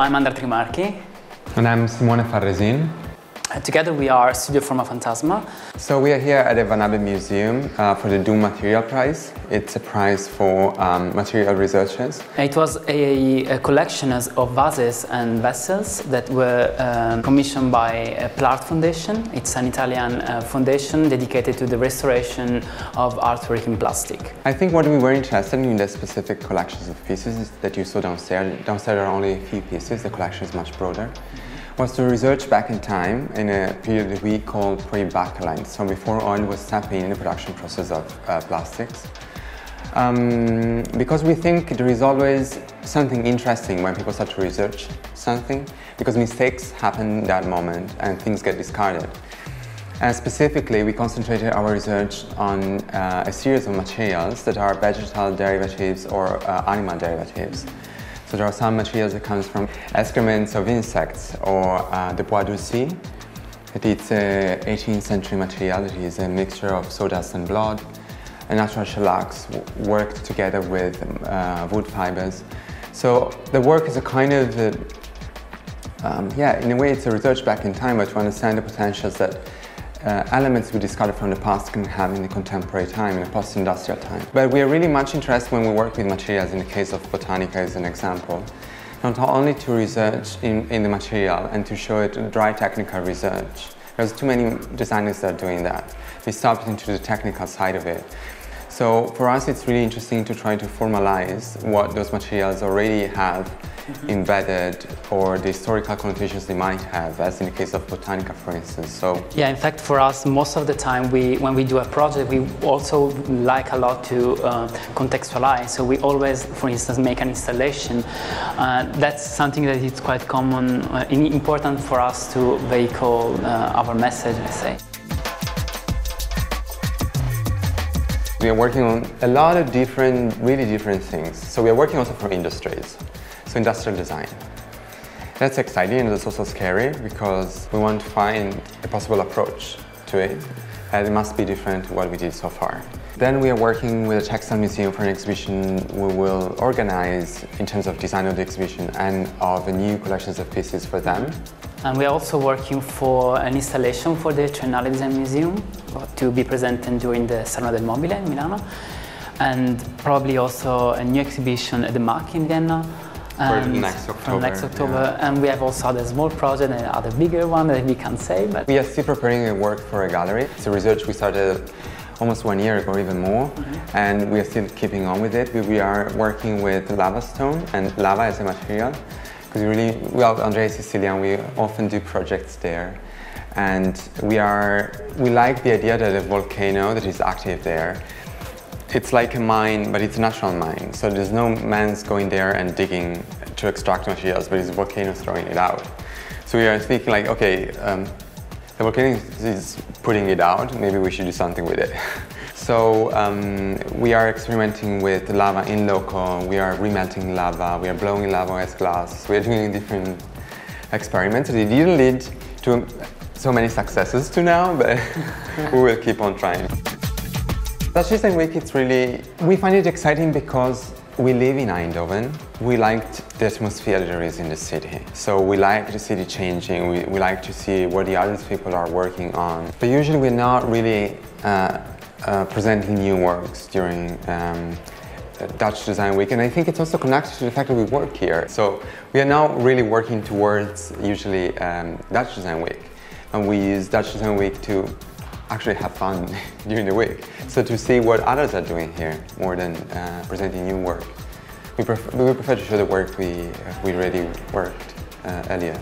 I'm Andrea Trimarchi. And I'm Simone Farresin. Together we are Studio Formafantasma. So we are here at the Van Abbe Museum for the Doom Material Prize. It's a prize for material researchers. It was a collection of vases and vessels that were commissioned by Plart Foundation. It's an Italian foundation dedicated to the restoration of artwork in plastic. I think what we were interested in the specific collections of pieces that you saw downstairs. Downstairs are only a few pieces, the collection is much broader. Was to research back in time in a period that we call pre-backline, so before oil was stepping in the production process of plastics. Because we think there is always something interesting when people start to research something, because mistakes happen in that moment and things get discarded. And specifically, we concentrated our research on a series of materials that are vegetal derivatives or animal derivatives. So there are some materials that come from excrements of insects or the bois d'Ussy. It's an 18th century material. It is a mixture of sawdust and blood. And natural shellacs worked together with wood fibers. So the work is a kind of, in a way it's a research back in time, but to understand the potentials that elements we discarded from the past can have in the contemporary time, in the post-industrial time. But we are really much interested when we work with materials, in the case of Botanica as an example, not only to research in the material and to show it dry technical research. There's too many designers that are doing that. We stopped into the technical side of it. So for us it's really interesting to try to formalize what those materials already have embedded or the historical connotations they might have, as in the case of Botanica, for instance. So yeah, in fact, for us, most of the time, when we do a project, we also like a lot to contextualize. So we always, for instance, make an installation. That's something that is quite common, important for us to vehicle our message, let's say. We are working on a lot of really different things. So we are working also for industries. So industrial design. That's exciting and it's also scary because we want to find a possible approach to it, and it must be different to what we did so far. Then we are working with a textile museum for an exhibition we will organize in terms of design of the exhibition and of new collections of pieces for them. And we are also working for an installation for the Triennale Design Museum to be presented during the Salone del Mobile in Milano, and probably also a new exhibition at the MAC in Vienna. For next October. Yeah. And we have also other small projects and other bigger one that we can't say. But we are still preparing a work for a gallery. It's a research we started almost 1 year ago, even more, and we are still keeping on with it. We are working with lava stone and lava as a material, because Andrea is Sicilian, we often do projects there. And we like the idea that a volcano that is active there, it's like a mine, but it's a natural mine. So there's no man's going there and digging to extract materials, but it's a volcano throwing it out. So we are thinking like, okay, the volcano is putting it out, maybe we should do something with it. So we are experimenting with lava in loco, we are remelting lava, we are blowing lava as glass. We are doing different experiments. It didn't lead to so many successes to now, but we will keep on trying. Dutch Design Week, we find it exciting because we live in Eindhoven. We liked the atmosphere there is in the city. So we like the city changing, we like to see what the other people are working on. But usually we're not really presenting new works during Dutch Design Week, and I think it's also connected to the fact that we work here. So we are now really working towards usually Dutch Design Week, and we use Dutch Design Week to actually have fun during the week. So to see what others are doing here, more than presenting new work. We prefer to show the work we already worked earlier.